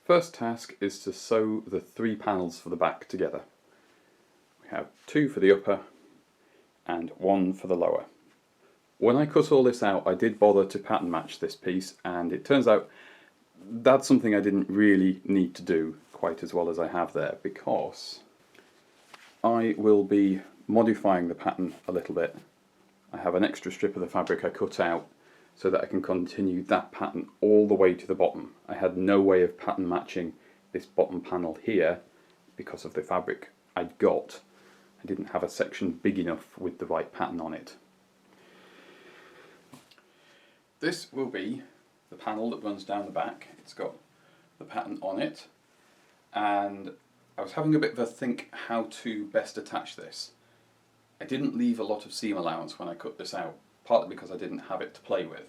First task is to sew the 3 panels for the back together. We have 2 for the upper and 1 for the lower. When I cut all this out, I did bother to pattern match this piece, and it turns out that's something I didn't really need to do quite as well as I have there, because I will be modifying the pattern a little bit. I have an extra strip of the fabric I cut out so that I can continue that pattern all the way to the bottom. I had no way of pattern matching this bottom panel here because of the fabric I'd got. I didn't have a section big enough with the right pattern on it. This will be the panel that runs down the back. It's got the pattern on it, and I was having a bit of a think how to best attach this. I didn't leave a lot of seam allowance when I cut this out, partly because I didn't have it to play with.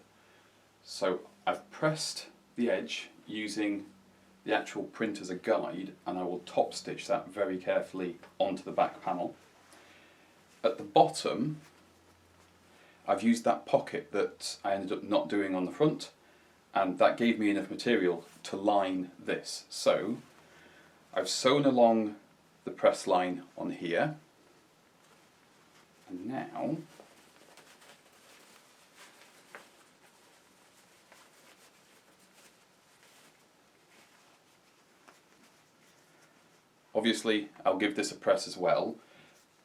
So I've pressed the edge using the actual print as a guide, and I will top stitch that very carefully onto the back panel. At the bottom, I've used that pocket that I ended up not doing on the front, and that gave me enough material to line this. So I've sewn along the press line on here, and now obviously I'll give this a press as well,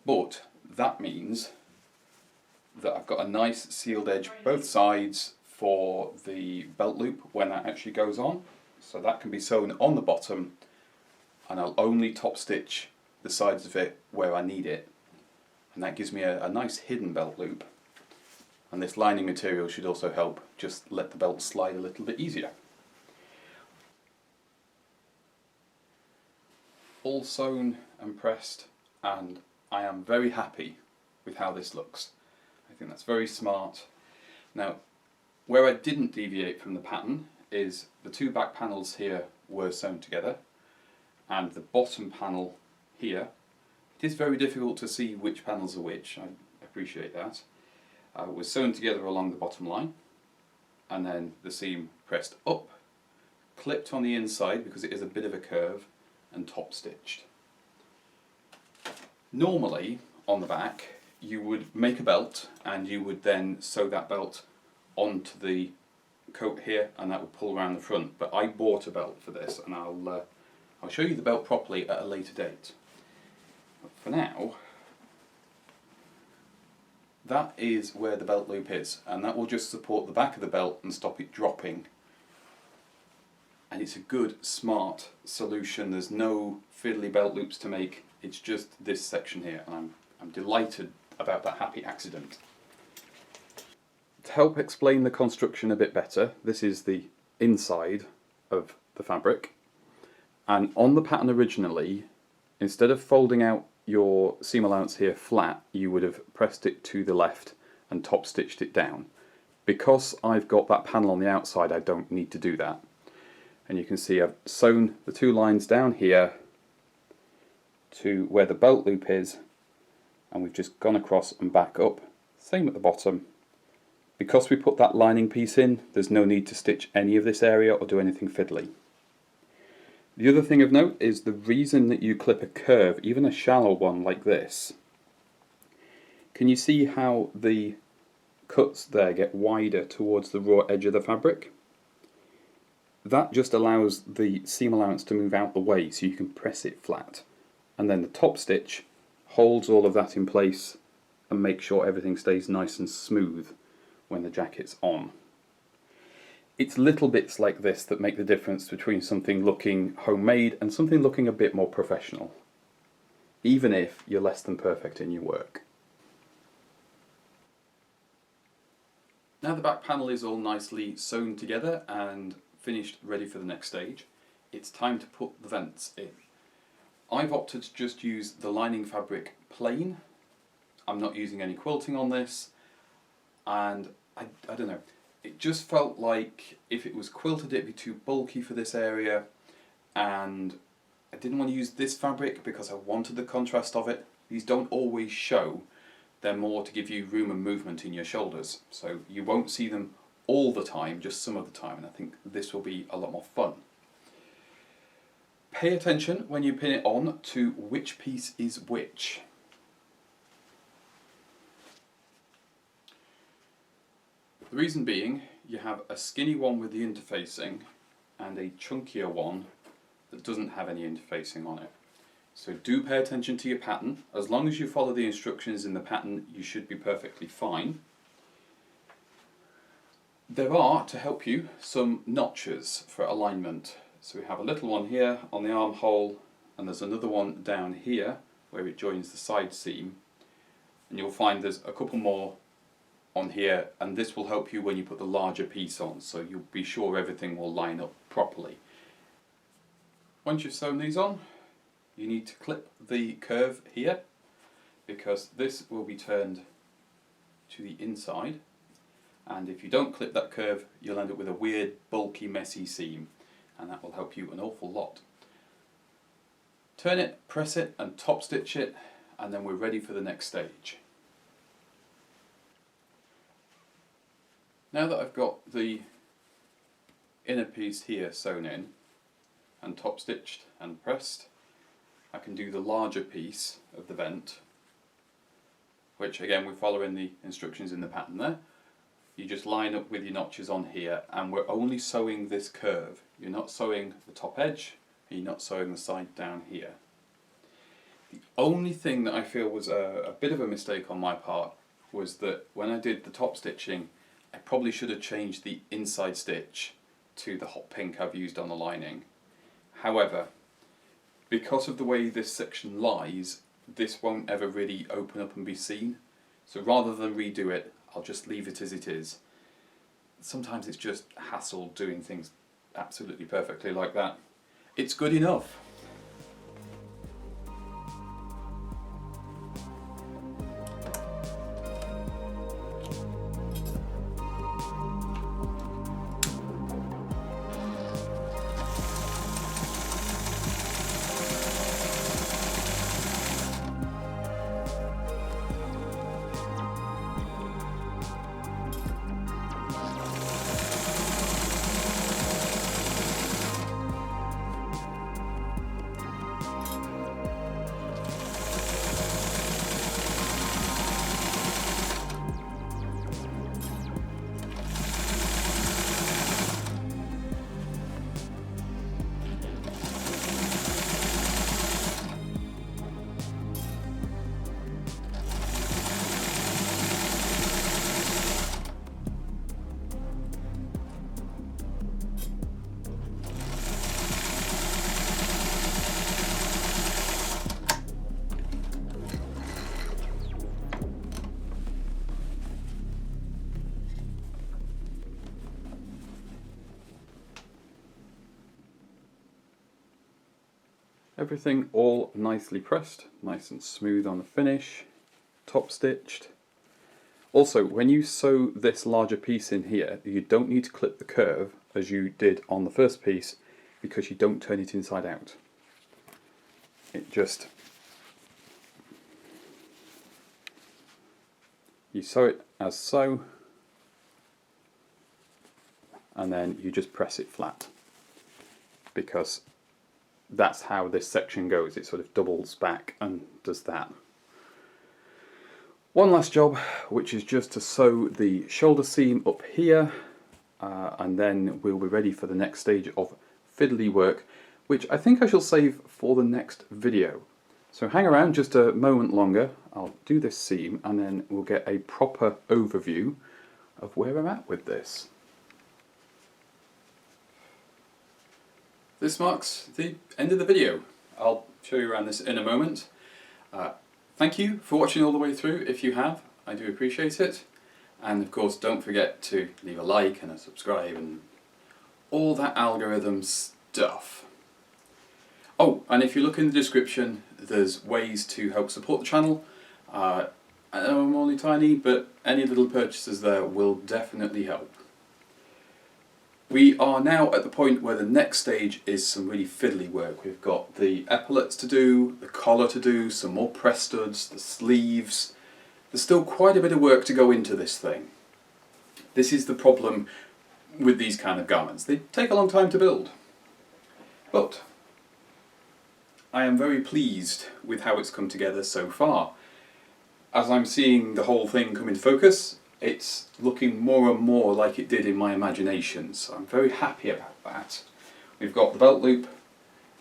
but that means that I've got a nice sealed edge both sides for the belt loop when that actually goes on. So that can be sewn on the bottom, and I'll only top stitch the sides of it where I need it, and that gives me a nice hidden belt loop. And this lining material should also help just let the belt slide a little bit easier. All sewn and pressed, and I am very happy with how this looks. I think that's very smart. Now, where I didn't deviate from the pattern is the 2 back panels here were sewn together, and the bottom panel here. It is very difficult to see which panels are which, I appreciate that. Was sewn together along the bottom line, and then the seam pressed up, clipped on the inside because it is a bit of a curve, and top stitched. Normally on the back you would make a belt, and you would then sew that belt onto the coat here, and that would pull around the front. But I bought a belt for this, and I'll show you the belt properly at a later date. But for now, that is where the belt loop is, and that will just support the back of the belt and stop it dropping. And it's a good, smart solution. There's no fiddly belt loops to make, it's just this section here, and I'm delighted about that happy accident. To help explain the construction a bit better, this is the inside of the fabric, and on the pattern originally, instead of folding out your seam allowance here flat, you would have pressed it to the left and top stitched it down. Because I've got that panel on the outside, I don't need to do that. And you can see I've sewn the 2 lines down here to where the belt loop is, and we've just gone across and back up. Same at the bottom. Because we put that lining piece in, there's no need to stitch any of this area or do anything fiddly. The other thing of note is the reason that you clip a curve, even a shallow one like this. Can you see how the cuts there get wider towards the raw edge of the fabric? That just allows the seam allowance to move out the way so you can press it flat. And then the top stitch holds all of that in place and makes sure everything stays nice and smooth when the jacket's on. It's little bits like this that make the difference between something looking homemade and something looking a bit more professional, even if you're less than perfect in your work. Now the back panel is all nicely sewn together and finished, ready for the next stage, it's time to put the vents in. I've opted to just use the lining fabric plain. I'm not using any quilting on this, and I don't know, it just felt like if it was quilted it'd be too bulky for this area, and I didn't want to use this fabric because I wanted the contrast of it. These don't always show, they're more to give you room and movement in your shoulders, so you won't see them all the time, just some of the time, and I think this will be a lot more fun. pay attention when you pin it on to which piece is which. The reason being, you have a skinny one with the interfacing and a chunkier one that doesn't have any interfacing on it. So do pay attention to your pattern. As long as you follow the instructions in the pattern, you should be perfectly fine. There are, to help you, some notches for alignment. So we have a little one here on the armhole, and there's another one down here where it joins the side seam. And you'll find there's a couple more on here, and this will help you when you put the larger piece on, so you'll be sure everything will line up properly. Once you've sewn these on, you need to clip the curve here, because this will be turned to the inside, and if you don't clip that curve, you'll end up with a weird, bulky, messy seam, and that will help you an awful lot. Turn it, press it, and top stitch it, and then we're ready for the next stage. Now that I've got the inner piece here sewn in and top stitched and pressed, I can do the larger piece of the vent, which again we're following the instructions in the pattern there. You just line up with your notches on here, and we're only sewing this curve. You're not sewing the top edge, and you're not sewing the side down here. The only thing that I feel was a bit of a mistake on my part was that when I did the top stitching, I probably should have changed the inside stitch to the hot pink I've used on the lining. However, because of the way this section lies, this won't ever really open up and be seen. So rather than redo it, I'll just leave it as it is. Sometimes it's just hassle doing things absolutely perfectly like that. It's good enough. Everything all nicely pressed, nice and smooth on the finish, top stitched. Also, when you sew this larger piece in here, you don't need to clip the curve as you did on the first piece, because you don't turn it inside out. It just, you sew it as so, and then you just press it flat, because that's how this section goes. It sort of doubles back and does that. One last job, which is just to sew the shoulder seam up here, and then we'll be ready for the next stage of fiddly work, which I think I shall save for the next video. So hang around just a moment longer, I'll do this seam, and then we'll get a proper overview of where I'm at with this. This marks the end of the video. I'll show you around this in a moment. Thank you for watching all the way through. If you have, I do appreciate it. And of course, don't forget to leave a like and a subscribe and all that algorithm stuff. Oh, and if you look in the description, there's ways to help support the channel. I know I'm only tiny, but any little purchases there will definitely help. We are now at the point where the next stage is some really fiddly work. We've got the epaulets to do, the collar to do, some more press studs, the sleeves. There's still quite a bit of work to go into this thing. This is the problem with these kind of garments. They take a long time to build. But I am very pleased with how it's come together so far. As I'm seeing the whole thing come into focus, it's looking more and more like it did in my imagination, so I'm very happy about that. We've got the belt loop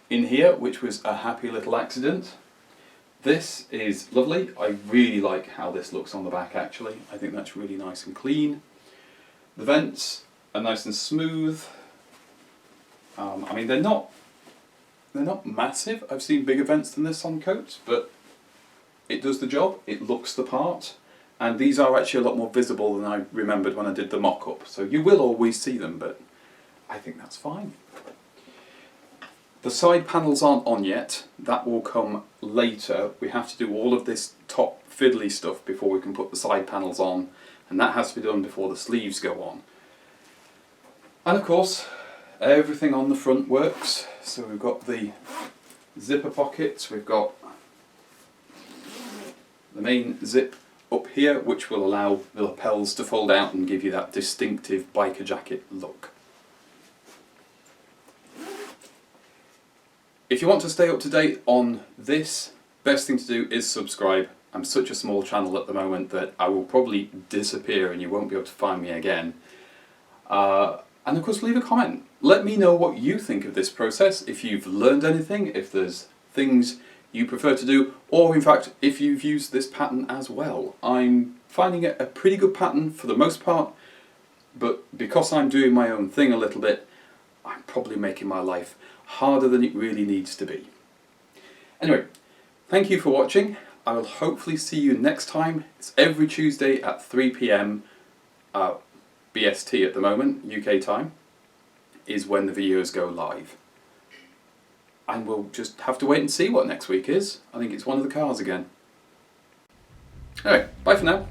in here, which was a happy little accident. This is lovely. I really like how this looks on the back actually. I think that's really nice and clean. The vents are nice and smooth. I mean, they're not massive. I've seen bigger vents than this on coats, but it does the job. It looks the part. And these are actually a lot more visible than I remembered when I did the mock-up. So you will always see them, but I think that's fine. The side panels aren't on yet. That will come later. We have to do all of this top fiddly stuff before we can put the side panels on, and that has to be done before the sleeves go on. And of course, everything on the front works. So we've got the zipper pockets, we've got the main zip up here, which will allow the lapels to fold out and give you that distinctive biker jacket look. If you want to stay up to date on this, best thing to do is subscribe. I'm such a small channel at the moment that I will probably disappear and you won't be able to find me again. And of course leave a comment. Let me know what you think of this process, if you've learned anything, if there's things you prefer to do, or in fact if you've used this pattern as well. I'm finding it a pretty good pattern for the most part, but because I'm doing my own thing a little bit, I'm probably making my life harder than it really needs to be. Anyway, thank you for watching. I will hopefully see you next time. It's every Tuesday at 3 PM BST at the moment, UK time, is when the videos go live. And we'll just have to wait and see what next week is. I think it's one of the cars again. Anyway, bye for now.